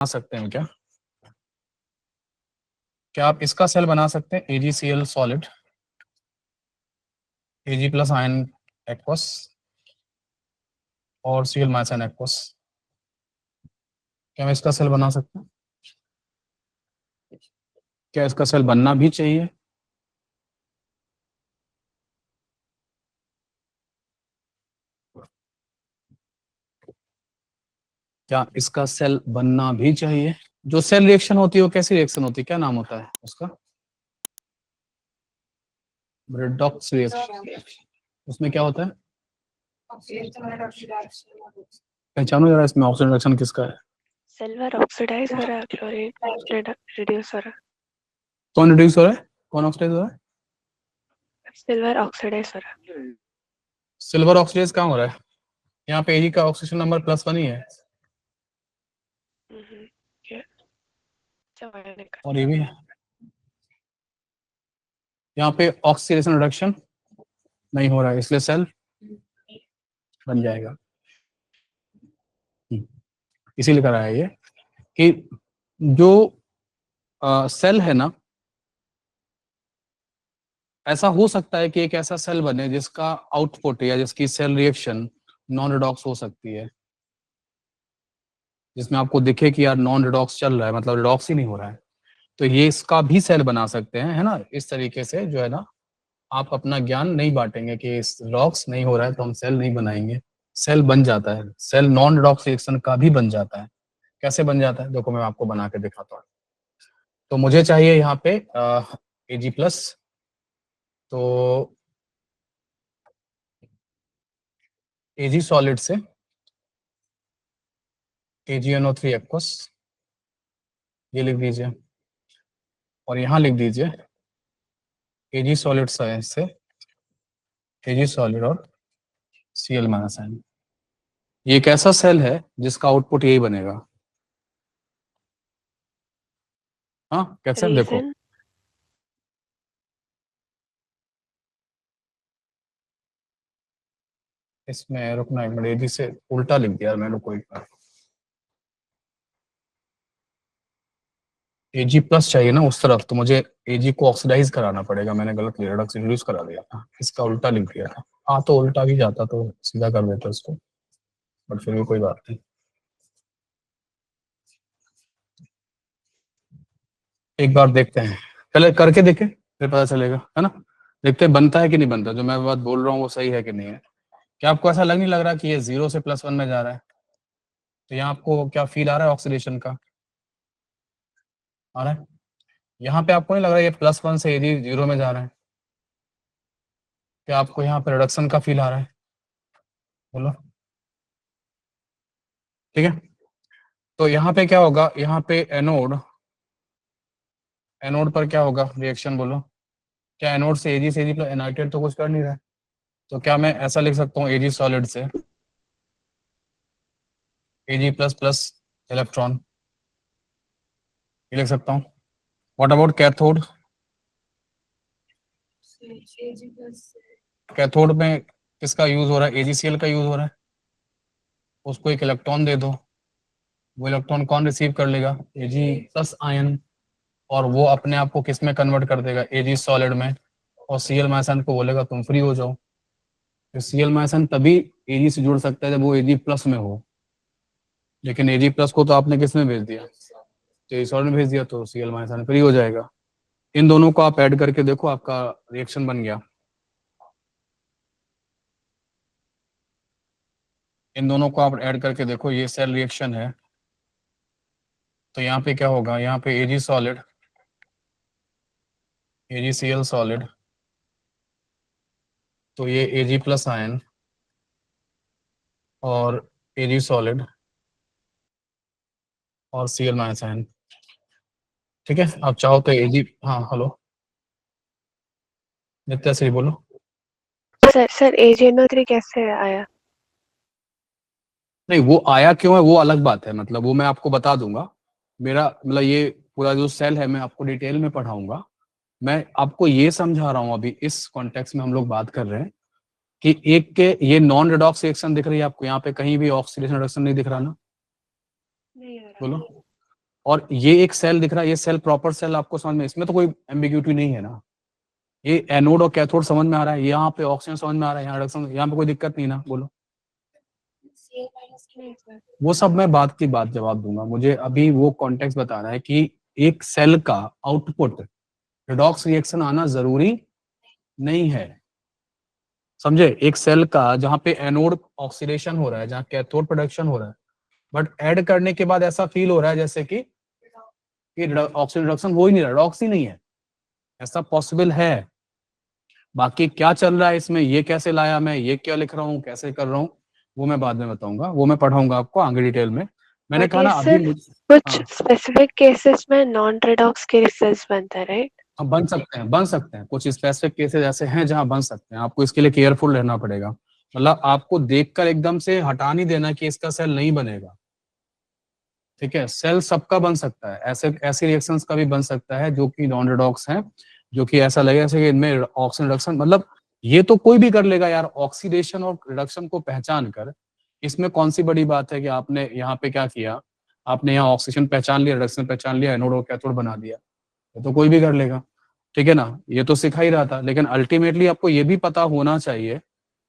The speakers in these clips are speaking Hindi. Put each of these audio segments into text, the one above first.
सकते हैं क्या? क्या आप इसका सेल बना सकते हैं? AgCl solid, Ag plus ion aqueous और Cl माइनस आयन एक्वस, क्या हम इसका सेल बना सकते हैं? क्या इसका सेल बनना भी चाहिए? क्या इसका सेल बनना भी चाहिए? जो सेल रिएक्शन होती है वो कैसी रिएक्शन होती है, क्या नाम होता है उसका? Redox reaction. उसमें क्या होता है? पहचानो जरा इसमें ऑक्सीजन रिडक्शन किसका है? सिल्वर ऑक्सीडाइज हो रहा है, क्लोरीन रिड्यूस हो रहा है। कौन रिड्यूस हो रहा है, कौन ऑक्सीडाइज हो रहा है? सिल्वर ऑक्सीडाइज हो रहा है। सिल्वर ऑक्सीडाइज कहाँ हो रहा है? यहाँ पे Ag का ऑक्सीजन नंबर +1 ही है और ये भी है। यहाँ पे ऑक्सीडेशन रिडक्शन नहीं हो रहा है, इसलिए सेल बन जाएगा। इसीलिए करा है ये कि जो सेल है ना, ऐसा हो सकता है कि एक ऐसा सेल बने जिसका आउटपुट या जिसकी सेल रिएक्शन नॉन रिडॉक्स हो सकती है, जिसमें आपको दिखे कि यार नॉन रिडॉक्स चल रहा है, मतलब रिडॉक्स ही नहीं हो रहा है, तो ये इसका भी सेल बना सकते हैं, है ना। इस तरीके से जो है ना, आप अपना ज्ञान नहीं बांटेंगे कि रिडॉक्स नहीं हो रहा है तो हम सेल नहीं बनाएंगे। सेल बन जाता है, सेल नॉन रिडॉक्स रिएक्शन का भी बन जाता है। कैसे बन जाता है देखो, मैं आपको बना के दिखाता हूँ। तो मुझे चाहिए यहाँ पे Ag प्लस, तो Ag सॉलिड से AgNO3 एक्वस, ये लिख दीजिए, और यहाँ लिख दीजिए Ag सॉलिड से Ag सॉलिड और Cl माइनस आयन। ये एक ऐसा सेल है जिसका आउटपुट यही बनेगा। हाँ कैसे, देखो रीजन इसमें रुकना एक मिनट, Ag से उल्टा लिख दिया मैंने, कोई बार Ag प्लस चाहिए ना उस तरफ, तो मुझे Ag को ऑक्सीडाइज कराना पड़ेगा, मैंने गलत लिया, रिडक्स रिड्यूस करा दिया था, इसका उल्टा लिख दिया था। हाँ तो उल्टा भी जाता तो सीधा कर देता इसको, बट फिर भी कोई बात नहीं। एक बार देखते हैं, पहले करके देखें फिर पता चलेगा, है ना। देखते हैं बनता है कि नहीं बनता, जो मैं बात बोल रहा हूँ वो सही है कि नहीं है। क्या आपको ऐसा नहीं लग रहा कि ये 0 से +1 में जा रहा है? तो यहाँ आपको क्या फील आ रहा है ऑक्सीडेशन का? आ रहा है? यहाँ पे आपको नहीं लग रहा है ये +1 से Ag 0 में जा रहा है? क्या आपको यहाँ पे रिडक्शन का फील आ रहा है? बोलो। ठीक है, तो यहाँ पे क्या होगा, यहाँ पे एनोड, एनोड पर क्या होगा रिएक्शन, बोलो। क्या एनोड से Ag प्लस एनाइटेड तो कुछ कर नहीं रहा है, तो क्या मैं ऐसा लिख सकता हूँ Ag सॉलिड से Ag प्लस प्लस इलेक्ट्रॉन, ये लिख सकता हूँ। What about cathode? कैथोड में किसका यूज हो रहा है? AgCl का यूज हो रहा है। उसको एक इलेक्ट्रॉन दे दो, वो इलेक्ट्रॉन कौन रिसीव कर लेगा? Ag प्लस आयन, और वो अपने आप को किस में कन्वर्ट कर देगा? Ag सॉलिड में, और Cl माइनस आयन को बोलेगा तुम फ्री हो जाओ। तो Cl माइनस आयन तभी Ag से जुड़ सकता है जब वो Ag प्लस में हो, लेकिन Ag प्लस को तो आपने किस में भेज दिया? तो Ag सॉलिड में भेज दिया, तो Cl माइनस आयन फ्री हो जाएगा। इन दोनों को आप ऐड करके देखो, आपका रिएक्शन बन गया। इन दोनों को आप ऐड करके देखो, ये सेल रिएक्शन है। तो यहाँ पे क्या होगा, यहाँ पे Ag सॉलिड, AgCl सॉलिड, तो ये Ag प्लस आयन और Ag सॉलिड और Cl माइनस आयन। ठीक है, आप चाहो तो Ag, हाँ हेलो नित्या श्री बोलो। सर AgNO3 कैसे आया? नहीं वो आया क्यों है वो अलग बात है, मतलब वो मैं आपको बता दूंगा। मेरा मतलब ये पूरा जो सेल है मैं आपको डिटेल में पढ़ाऊंगा। मैं आपको ये समझा रहा हूँ, अभी इस कॉन्टेक्स्ट में हम लोग बात कर रहे हैं कि एक के ये नॉन रिडॉक्स रिएक्शन दिख रही है आपको, यहाँ पे कहीं भी ऑक्सीडेशन रिडक्शन नहीं दिख रहा ना? नहीं आ रहा। बोलो। और ये एक सेल दिख रहा है, ये सेल प्रॉपर सेल आपको समझ में, इसमें तो कोई एम्बिग्यूटी नहीं है ना। ये एनोड और कैथोड समझ में आ रहा है, यहाँ पे ऑक्सीजन समझ में आ रहा है, यहाँ रिडक्शन, यहाँ पे कोई दिक्कत नहीं ना, बोलो। नहीं सर। वो सब मैं बात की बात जवाब दूंगा, मुझे अभी वो कॉन्टेक्स्ट बताना है कि एक सेल का आउटपुट रिडॉक्स रिएक्शन आना जरूरी नहीं है। समझे, एक सेल का जहां पे एनोड ऑक्सीडेशन हो रहा है, जहां कैथोड प्रोडक्शन हो रहा है, बट ऐड करने के बाद ऐसा फील हो रहा है जैसे कि ऑक्सीजन रिडक्शन हो ही नहीं रहा, रिडॉक्स ही नहीं है। ऐसा पॉसिबल है। बाकी क्या चल रहा है इसमें, ये कैसे लाया मैं, ये क्या लिख रहा हूँ, कैसे कर रहा हूँ, वो मैं बाद में बताऊंगा, वो मैं पढ़ाऊंगा आपको आगे डिटेल में। मैंने बट कहा ये ना अभी सिर्फ मुझ कुछ हाँ। स्पेसिफिक केसेस में नॉन रेडॉक्स के रिजल्ट्स बनता है, राइट? हाँ, बन सकते हैं, बन सकते हैं, कुछ स्पेसिफिक केसेस ऐसे हैं जहां बन सकते हैं, आपको इसके लिए केयरफुल रहना पड़ेगा। मतलब आपको देखकर एकदम से हटा नहीं देना कि इसका सेल नहीं बनेगा। ठीक है, सेल सबका बन सकता है, ऐसे ऐसे रिएक्शंस का भी बन सकता है जो कि नॉन रिडॉक्स हैं, जो कि ऐसा लगेगा जैसे कि इनमें ऑक्सीजन रिडक्शन, मतलब ये तो कोई भी कर लेगा यार, ऑक्सीडेशन और रिडक्शन को पहचान कर। इसमें कौन सी बड़ी बात है कि आपने यहाँ पे क्या किया, आपने यहाँ ऑक्सीजन पहचान लिया, रिडक्शन पहचान लिया, एनोड और कैथोड बना दिया, ये तो कोई भी कर लेगा। ठीक है ना, ये तो सिखा ही रहा था, लेकिन अल्टीमेटली आपको ये भी पता होना चाहिए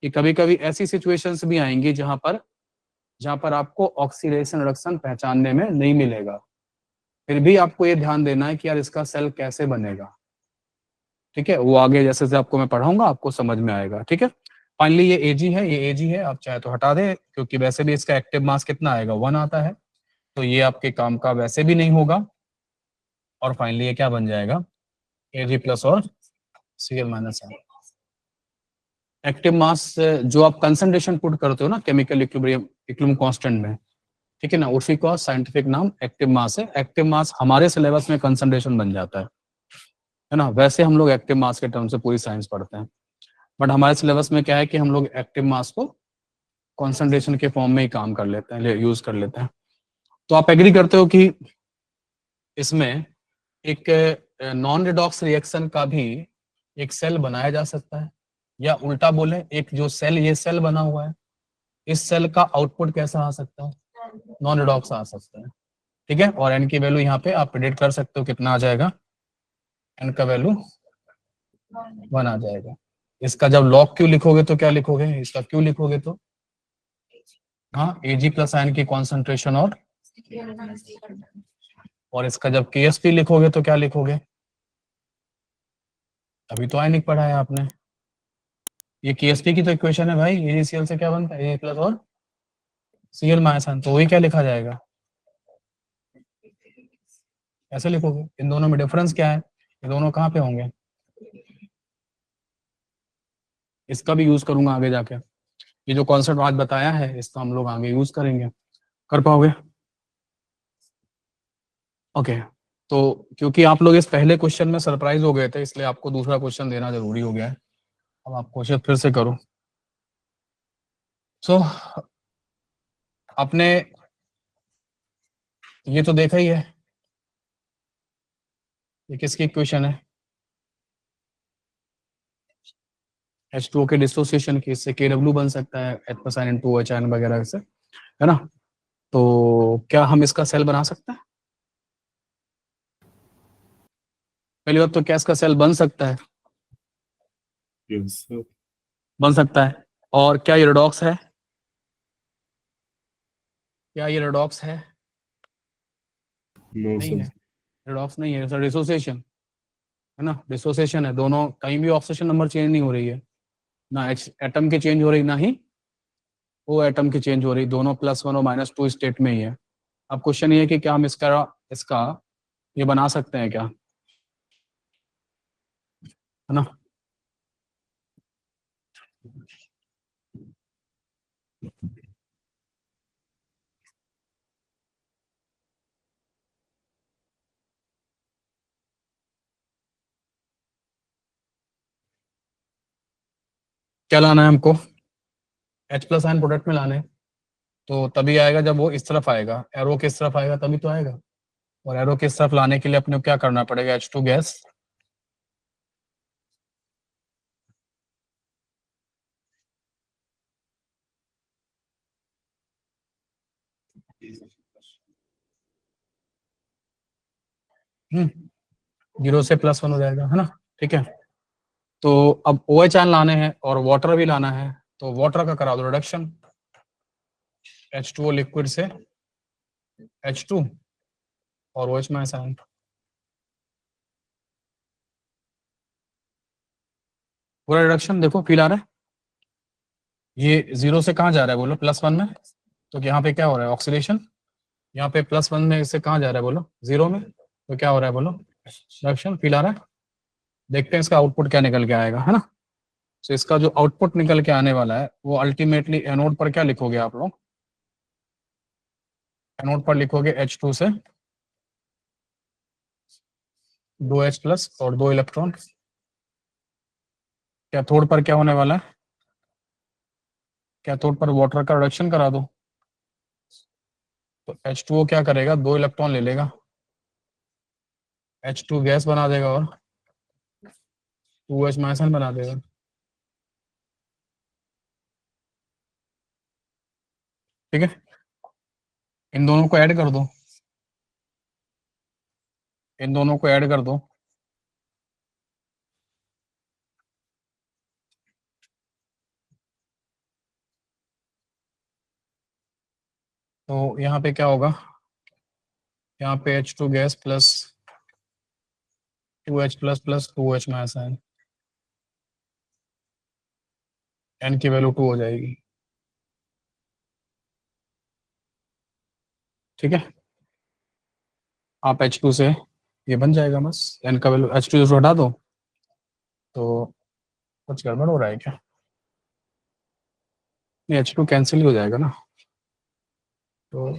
कि कभी कभी ऐसी सिचुएशंस भी आएंगी जहां पर आपको ऑक्सीडेशन रिडक्शन पहचानने में नहीं मिलेगा। फिर भी आपको ये ध्यान देना है कि यार इसका सेल कैसे बनेगा। ठीक है, वो आगे जैसे जैसे आपको मैं पढ़ाऊंगा आपको समझ में आएगा। ठीक है, फाइनली ये एजी है, ये एजी है, आप चाहे तो हटा दे, क्योंकि वैसे भी इसका एक्टिव मास कितना आएगा, 1 आता है, तो ये आपके काम का वैसे भी नहीं होगा। और फाइनली ये क्या बन जाएगा, एजी प्लस और सीएल माइनस आर। एक्टिव मास जो आप कंसंट्रेशन पुट करते हो ना केमिकल इक्विलिब्रियम इक्विलिब्रियम कांस्टेंट में, ठीक है ना, उसी का साइंटिफिक नाम एक्टिव मास है। एक्टिव मास हमारे सिलेबस में कंसंट्रेशन बन जाता है ना, वैसे हम लोग एक्टिव मास के टर्म से पूरी साइंस पढ़ते हैं, बट हमारे सिलेबस में क्या है कि हम लोग एक्टिव मास को कॉन्सेंट्रेशन के फॉर्म में ही काम कर लेते हैं, यूज कर लेते हैं। तो आप एग्री करते हो कि इसमें एक नॉन रिडॉक्स रिएक्शन का भी एक सेल बनाया जा सकता है, या उल्टा बोले, एक जो सेल, ये सेल बना हुआ है, इस सेल का आउटपुट कैसा आ सकता है, नॉन रिडॉक्स आ सकता है। ठीक है, और एन की वैल्यू यहाँ पे आप प्रेडिक्ट कर सकते हो कितना आ जाएगा, एन का वैल्यू 1 आ जाएगा। इसका जब लॉग क्यू लिखोगे तो क्या लिखोगे, इसका क्यू लिखोगे तो हाँ, एजी प्लस आयन की कॉन्सेंट्रेशन और इसका जब के एस पी लिखोगे तो क्या लिखोगे, अभी तो आयनिक पढ़ा है आपने, ये के एस पी की तो इक्वेशन है भाई, एजीसीएल से क्या बनता है, ए प्लस और सीएल माइनस आयन, तो वही क्या लिखा जाएगा, ऐसे लिखोगे। इन दोनों में डिफरेंस क्या है, ये दोनों कहाँ पे होंगे, इसका भी यूज करूंगा आगे जाके, ये जो कॉन्सेप्ट आज बताया है इसका हम लोग आगे यूज करेंगे, कर पाओगे। ओके, तो क्योंकि आप लोग इस पहले क्वेश्चन में सरप्राइज हो गए थे, इसलिए आपको दूसरा क्वेश्चन देना जरूरी हो गया है। अब आप क्वेश्चन फिर से करो। सो आपने ये तो देखा ही है, ये किसकी इक्वेशन है, H2O के डिसोसिएशन की, इससे KW बन सकता है, H plus ion two H ion वगैरह से, है ना। तो क्या हम इसका सेल बना सकते हैं, पहली बात तो क्या इसका सेल बन सकता है, Yes, sir. बन सकता है। और क्या ये रेडॉक्स है, क्या ये रेडॉक्स है, No, नहीं sir. है, रेडॉक्स नहीं है, सर डिसोसिएशन है ना, डिसोसिएशन है, दोनों कहीं भी ऑक्सीजन नंबर चेंज नहीं हो रही है, ना एच एटम की चेंज हो रही, ना ही वो एटम की चेंज हो रही, दोनों +1 और -2 स्टेट में ही है। अब क्वेश्चन ये है कि क्या हम इसका इसका ये बना सकते हैं क्या, है ना। क्या लाना है हमको, H प्लस आयन प्रोडक्ट में लाने, तो तभी आएगा जब वो इस तरफ आएगा, एरो किस तरफ आएगा तभी तो आएगा, और एरो किस तरफ लाने के लिए अपने को क्या करना पड़ेगा, H2 गैस 0 से +1 हो जाएगा, है ना, ठीक है। तो अब OH आयन लाने हैं और वाटर भी लाना है, तो वाटर का करा दो रिडक्शन, H2O लिक्विड से H2 और OH माइनस आयन। पूरा रिडक्शन देखो फील आ रहा है। ये 0 से कहाँ जा रहा है बोलो, +1 में, तो यहाँ पे क्या हो रहा है ऑक्सीडेशन, यहाँ पे +1 में इससे कहाँ जा रहा है बोलो 0 में, तो क्या हो रहा है बोलो रिडक्शन, फील आ रहा है। देखते हैं इसका आउटपुट क्या निकल के आएगा, है ना। तो इसका जो आउटपुट निकल के आने वाला है वो अल्टीमेटली एनोड पर क्या लिखोगे आप लोग, एनोड पर लिखोगे H2 से 2H+ और 2 इलेक्ट्रॉन। कैथोड पर क्या होने वाला है, कैथोड पर वाटर का रिडक्शन करा दो, तो H2O क्या करेगा, 2 इलेक्ट्रॉन ले लेगा, H2 गैस बना देगा और 2H माइनस बना देगा। ठीक है, इन दोनों को ऐड कर दो, इन दोनों को ऐड कर दो, तो यहाँ पे क्या होगा, यहाँ पे H2 gas plus 2H plus plus 2H minus ion, n की वैल्यू 2 हो जाएगी। ठीक है, आप H2 से ये बन जाएगा, बस n का वैल्यू H2 से हटा दो, तो कुछ गड़बड़ हो रहा है क्या, नहीं H2 कैंसिल ही हो जाएगा ना, तो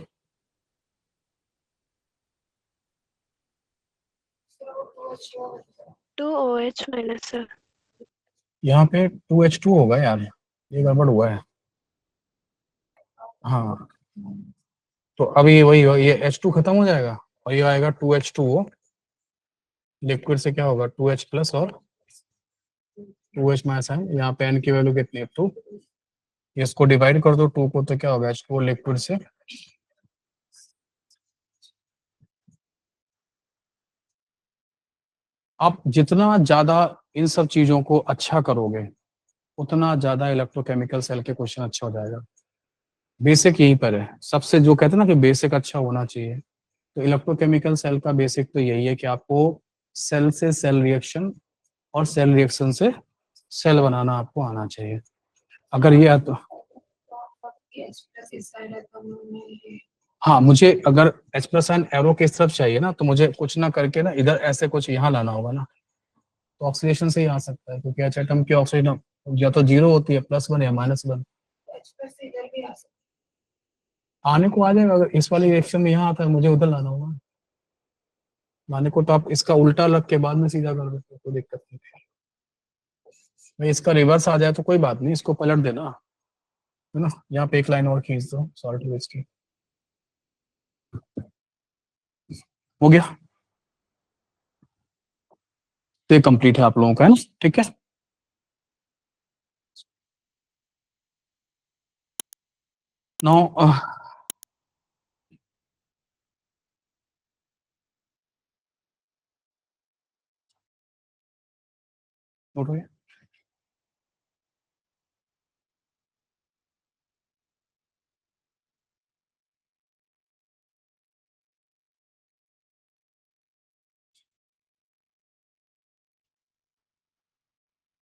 2OH माइनस सर। यहाँ पे 2H2 होगा यार, ये गड़बड़ हुआ है। हाँ, तो अभी वही ये H2 खत्म हो जाएगा और ये आएगा 2H2O, लिक्विड से क्या होगा 2H प्लस और 2H माइनस आयन, यहाँ पे n की वैल्यू कितनी है 2, इसको डिवाइड कर दो 2 को, तो क्या होगा H2O लिक्विड से आप जितना ज्यादा इन सब चीजों को अच्छा करोगे उतना ज्यादा इलेक्ट्रोकेमिकल सेल के क्वेश्चन अच्छा हो जाएगा। बेसिक यहीं पर है, सबसे जो कहते हैं ना कि बेसिक अच्छा होना चाहिए, तो इलेक्ट्रोकेमिकल सेल का बेसिक तो यही है कि आपको सेल से सेल रिएक्शन और सेल रिएक्शन से सेल बनाना आपको आना चाहिए। अगर ये तो हाँ, मुझे अगर H+ एरो के इस तरफ चाहिए ना, तो मुझे कुछ ना करके ना इधर ऐसे कुछ यहाँ लाना होगा ना, तो ऑक्सीडेशन से ही आ सकता है, क्योंकि H एटम की ऑक्सीजन या तो 0 होती है, +1 या -1। आने को आ जाएगा, अगर इस वाली रिएक्शन में यहाँ आता है मुझे उधर लाना होगा, लाने को तो आप इसका उल्टा लग के बाद में सीधा कर देते हो, कोई दिक्कत नहीं है। भाई इसका रिवर्स आ जाए तो कोई बात नहीं, इसको पलट देना, है ना। यहाँ पे एक लाइन और खींच दो सॉल्ट वेज की, हो गया, तो ये कंप्लीट है आप लोगों का, है ना, ठीक है। नो नोट हो गया।